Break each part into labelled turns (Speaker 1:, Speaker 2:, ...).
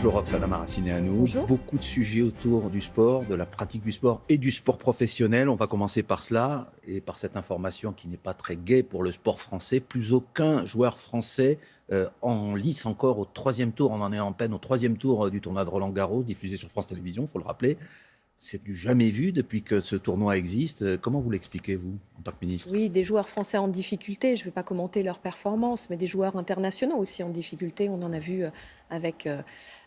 Speaker 1: Bonjour Roxana Maracineanu.
Speaker 2: Bonjour.
Speaker 1: Beaucoup de sujets autour du sport, de la pratique du sport et du sport professionnel. On va commencer par cela et par cette information qui n'est pas très gaie pour le sport français. Plus aucun joueur français en lice encore au troisième tour. On en est en peine au troisième tour du tournoi de Roland-Garros, diffusé sur France Télévisions, il faut le rappeler. C'est du jamais vu depuis que ce tournoi existe. Comment vous l'expliquez, vous, en tant que ministre ?
Speaker 2: Oui, des joueurs français en difficulté, je ne vais pas commenter leur performance, mais des joueurs internationaux aussi en difficulté. On en a vu avec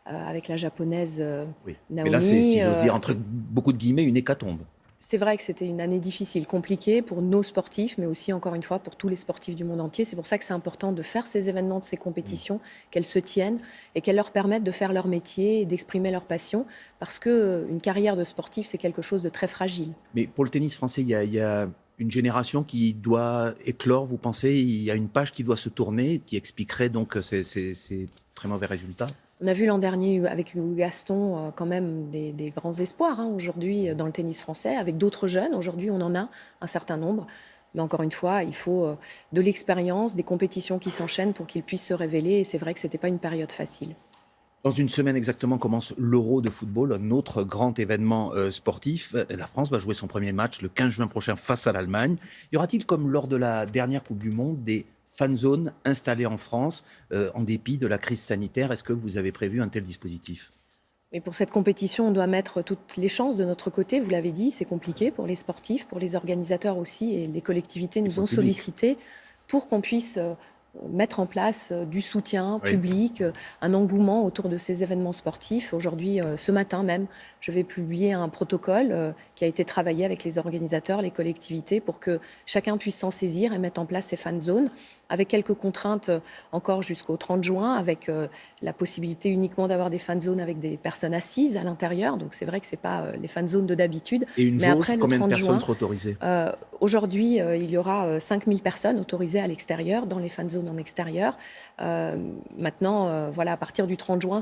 Speaker 2: la japonaise
Speaker 1: Oui.
Speaker 2: Naomi.
Speaker 1: Mais là, c'est, si j'ose dire, entre beaucoup de guillemets, une hécatombe.
Speaker 2: C'est vrai que c'était une année difficile, compliquée pour nos sportifs, mais aussi, encore une fois, pour tous les sportifs du monde entier. C'est pour ça que c'est important de faire ces événements, de ces compétitions, qu'elles se tiennent et qu'elles leur permettent de faire leur métier et d'exprimer leur passion, parce qu'une carrière de sportif, c'est quelque chose de très fragile.
Speaker 1: Mais pour le tennis français, il y a une génération qui doit éclore, vous pensez ? Il y a une page qui doit se tourner, qui expliquerait donc ces très mauvais résultats ?
Speaker 2: On a vu l'an dernier avec Hugo Gaston quand même des grands espoirs aujourd'hui dans le tennis français, avec d'autres jeunes. Aujourd'hui, on en a un certain nombre. Mais encore une fois, il faut de l'expérience, des compétitions qui s'enchaînent pour qu'ils puissent se révéler. Et c'est vrai que ce n'était pas une période facile.
Speaker 1: Dans une semaine exactement commence l'Euro de football, un autre grand événement sportif. La France va jouer son premier match le 15 juin prochain face à l'Allemagne. Y aura-t-il, comme lors de la dernière Coupe du Monde, des fan zones installées en France en dépit de la crise sanitaire ? Est-ce que vous avez prévu un tel dispositif ?
Speaker 2: Mais pour cette compétition, on doit mettre toutes les chances de notre côté. Vous l'avez dit, c'est compliqué pour les sportifs, pour les organisateurs aussi. Et les collectivités nous ont sollicités pour qu'on puisse mettre en place du soutien public, un engouement autour de ces événements sportifs. Aujourd'hui, ce matin même, je vais publier un protocole qui a été travaillé avec les organisateurs, les collectivités, pour que chacun puisse s'en saisir et mettre en place ces fan zones, avec quelques contraintes encore jusqu'au 30 juin, avec la possibilité uniquement d'avoir des fan zones avec des personnes assises à l'intérieur. Donc c'est vrai que ce n'est pas les fan zones de d'habitude.
Speaker 1: Et une
Speaker 2: Mais
Speaker 1: jauge,
Speaker 2: après, le
Speaker 1: combien de
Speaker 2: 30
Speaker 1: personnes
Speaker 2: juin,
Speaker 1: seront autorisées ?
Speaker 2: Aujourd'hui, il y aura 5000 personnes autorisées à l'extérieur, dans les fan zones en extérieur. Maintenant, voilà, à partir du 30 juin,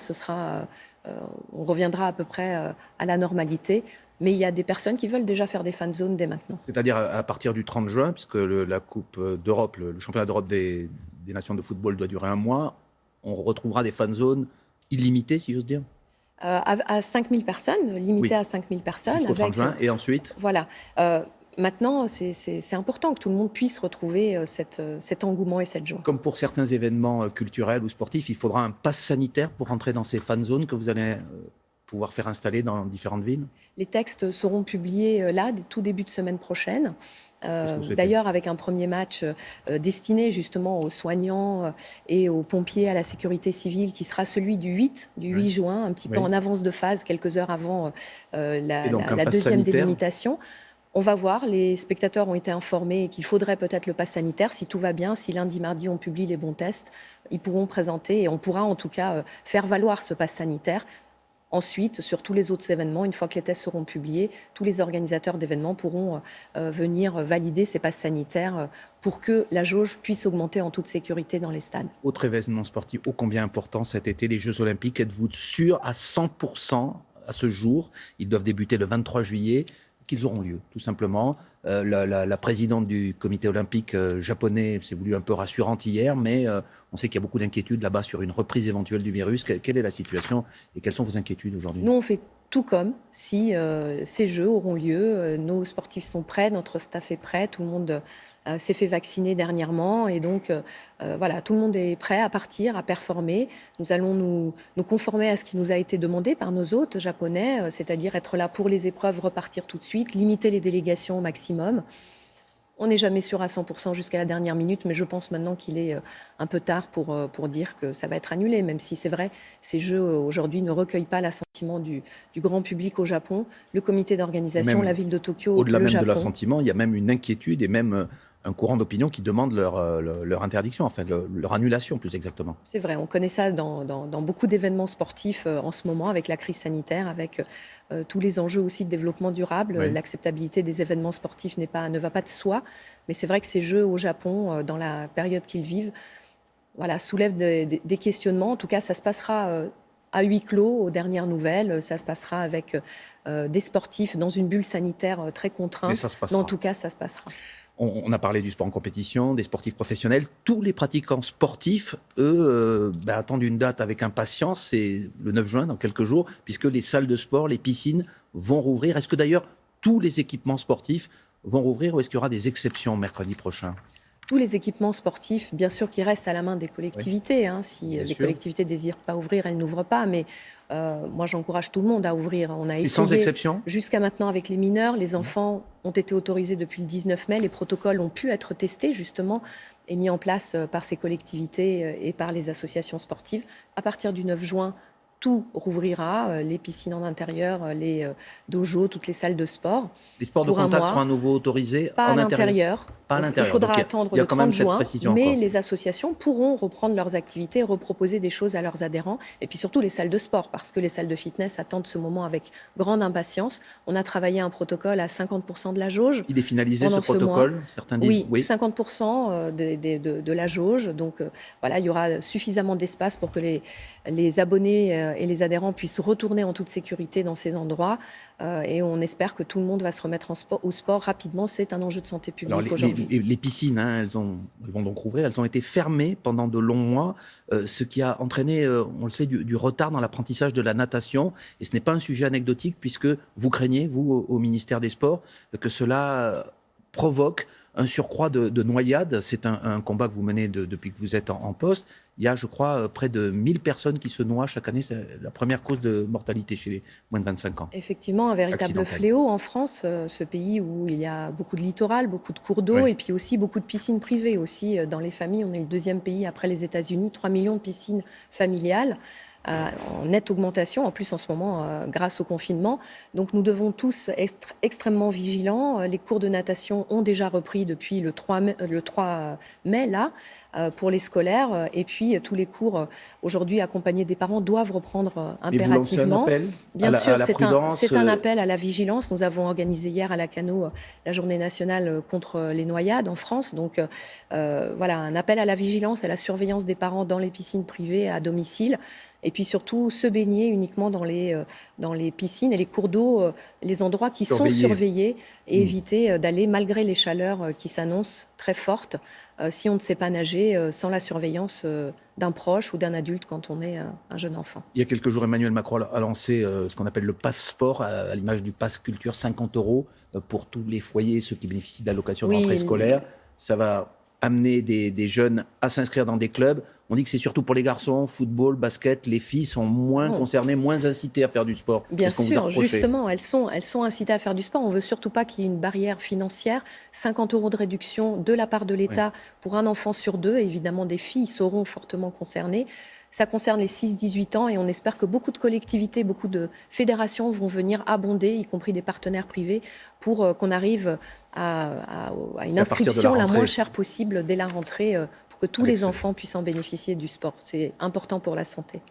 Speaker 2: on reviendra à peu près à la normalité. Mais il y a des personnes qui veulent déjà faire des fan zones dès maintenant.
Speaker 1: C'est-à-dire à partir du 30 juin, puisque la Coupe d'Europe, le championnat d'Europe des nations de football doit durer un mois, on retrouvera des fan zones illimitées, si j'ose dire ?
Speaker 2: À 5000 personnes, limitées à 5000 personnes.
Speaker 1: Jusqu'au 30 juin, et ensuite ?
Speaker 2: Voilà. Maintenant, c'est important que tout le monde puisse retrouver cet engouement et cette joie.
Speaker 1: Comme pour certains événements culturels ou sportifs, il faudra un pass sanitaire pour entrer dans ces fan zones que vous allez pouvoir faire installer dans différentes villes ?
Speaker 2: Les textes seront publiés là, tout début de semaine prochaine. D'ailleurs, avec un premier match destiné justement aux soignants et aux pompiers, à la sécurité civile, qui sera celui du 8 juin, un petit peu en avance de phase, quelques heures avant la deuxième délimitation. On va voir, les spectateurs ont été informés qu'il faudrait peut-être le pass sanitaire. Si tout va bien, si lundi, mardi, on publie les bons tests, ils pourront présenter et on pourra en tout cas faire valoir ce pass sanitaire. Ensuite, sur tous les autres événements, une fois que les tests seront publiés, tous les organisateurs d'événements pourront venir valider ces passes sanitaires pour que la jauge puisse augmenter en toute sécurité dans les stades.
Speaker 1: Autre événement sportif ô combien important cet été, les Jeux Olympiques. Êtes-vous sûr à 100% à ce jour, ils doivent débuter le 23 juillet, qu'ils auront lieu, tout simplement. La présidente du comité olympique japonais s'est voulue un peu rassurante hier, mais on sait qu'il y a beaucoup d'inquiétudes là-bas sur une reprise éventuelle du virus. Quelle est la situation et quelles sont vos inquiétudes aujourd'hui ?
Speaker 2: Nous, on fait tout comme si ces Jeux auront lieu. Nos sportifs sont prêts, notre staff est prêt, tout le monde s'est fait vacciner dernièrement et donc voilà, tout le monde est prêt à partir, à performer. Nous allons nous conformer à ce qui nous a été demandé par nos hôtes japonais, c'est-à-dire être là pour les épreuves, repartir tout de suite, limiter les délégations au maximum. On n'est jamais sûr à 100% jusqu'à la dernière minute, mais je pense maintenant qu'il est un peu tard pour dire que ça va être annulé, même si c'est vrai, ces Jeux aujourd'hui ne recueillent pas l'assentiment du grand public au Japon, le comité d'organisation, la ville de Tokyo,
Speaker 1: au-delà
Speaker 2: le
Speaker 1: même
Speaker 2: Japon.
Speaker 1: de l'assentiment, il y a même une inquiétude et même un courant d'opinion qui demande leur interdiction, enfin leur annulation plus exactement.
Speaker 2: C'est vrai, on connaît ça dans beaucoup d'événements sportifs en ce moment, avec la crise sanitaire, avec tous les enjeux aussi de développement durable.
Speaker 1: Oui.
Speaker 2: L'acceptabilité des événements sportifs ne va pas de soi, mais c'est vrai que ces Jeux au Japon, dans la période qu'ils vivent, voilà, soulèvent des questionnements. En tout cas, ça se passera à huis clos, aux dernières nouvelles. Ça se passera avec des sportifs dans une bulle sanitaire très contrainte.
Speaker 1: Mais ça se passera.
Speaker 2: Mais en tout cas, ça se passera.
Speaker 1: On a parlé du sport en compétition, des sportifs professionnels. Tous les pratiquants sportifs, eux, attendent une date avec impatience. C'est le 9 juin, dans quelques jours, puisque les salles de sport, les piscines vont rouvrir. Est-ce que d'ailleurs tous les équipements sportifs vont rouvrir ou est-ce qu'il y aura des exceptions mercredi prochain ?
Speaker 2: Tous les équipements sportifs, bien sûr, qui restent à la main des collectivités. Oui. Si les collectivités ne désirent pas ouvrir, elles n'ouvrent pas. Mais moi, j'encourage tout le monde à ouvrir. On a essayé,
Speaker 1: sans exception.
Speaker 2: Jusqu'à maintenant avec les mineurs. Les enfants ont été autorisés depuis le 19 mai. Les protocoles ont pu être testés, justement, et mis en place par ces collectivités et par les associations sportives. À partir du 9 juin, tout rouvrira, les piscines en intérieur, les dojos, toutes les salles de sport.
Speaker 1: Les sports de contact seront à nouveau autorisés
Speaker 2: pas en intérieur. Pas à l'intérieur. Il faudra attendre le 30 juin, mais les associations pourront reprendre leurs activités et reproposer des choses à leurs adhérents. Et puis surtout les salles de sport, parce que les salles de fitness attendent ce moment avec grande impatience. On a travaillé un protocole à 50% de la jauge.
Speaker 1: Il est finalisé ce protocole, certains disent.
Speaker 2: Oui, 50% de la jauge. Donc voilà, il y aura suffisamment d'espace pour que les abonnés et les adhérents puissent retourner en toute sécurité dans ces endroits. Et on espère que tout le monde va se remettre au sport rapidement. C'est un enjeu de santé publique aujourd'hui.
Speaker 1: Les piscines, elles vont donc rouvrir. Elles ont été fermées pendant de longs mois, ce qui a entraîné, on le sait, du retard dans l'apprentissage de la natation. Et ce n'est pas un sujet anecdotique, puisque vous craignez, vous, au ministère des Sports, que cela provoque un surcroît de noyades. C'est un combat que vous menez depuis que vous êtes en poste. Il y a, je crois, près de 1000 personnes qui se noient chaque année. C'est la première cause de mortalité chez les moins de 25 ans.
Speaker 2: Effectivement, un véritable fléau en France, ce pays où il y a beaucoup de littoral, beaucoup de cours d'eau et puis aussi beaucoup de piscines privées. Aussi, dans les familles, on est le deuxième pays après les États-Unis, 3 millions de piscines familiales. En nette augmentation, en plus en ce moment, grâce au confinement. Donc nous devons tous être extrêmement vigilants. Les cours de natation ont déjà repris depuis le 3 mai là, pour les scolaires. Et puis tous les cours, aujourd'hui, accompagnés des parents, doivent reprendre impérativement.
Speaker 1: Et vous lancez un appel
Speaker 2: Bien sûr,
Speaker 1: à la prudence.
Speaker 2: C'est un appel à la vigilance. Nous avons organisé hier à la Cano la journée nationale contre les noyades en France. Donc voilà, un appel à la vigilance, à la surveillance des parents dans les piscines privées à domicile. Et puis surtout, se baigner uniquement dans les piscines et les cours d'eau, les endroits qui sont surveillés, et éviter d'aller, malgré les chaleurs qui s'annoncent très fortes, si on ne sait pas nager, sans la surveillance d'un proche ou d'un adulte quand on est un jeune enfant.
Speaker 1: Il y a quelques jours, Emmanuel Macron a lancé ce qu'on appelle le pass sport, à l'image du pass culture, 50 € pour tous les foyers, ceux qui bénéficient d'allocations de rentrée scolaire. Ça va amener des jeunes à s'inscrire dans des clubs. On dit que c'est surtout pour les garçons, football, basket, les filles sont moins concernées, moins incitées à faire du sport.
Speaker 2: Bien sûr, justement, elles sont incitées à faire du sport. On ne veut surtout pas qu'il y ait une barrière financière. 50 € de réduction de la part de l'État pour un enfant sur deux. Évidemment, des filles seront fortement concernées. Ça concerne les 6-18 ans et on espère que beaucoup de collectivités, beaucoup de fédérations vont venir abonder, y compris des partenaires privés, pour qu'on arrive à une inscription la moins chère possible dès la rentrée, pour que tous les enfants puissent en bénéficier du sport. C'est important pour la santé.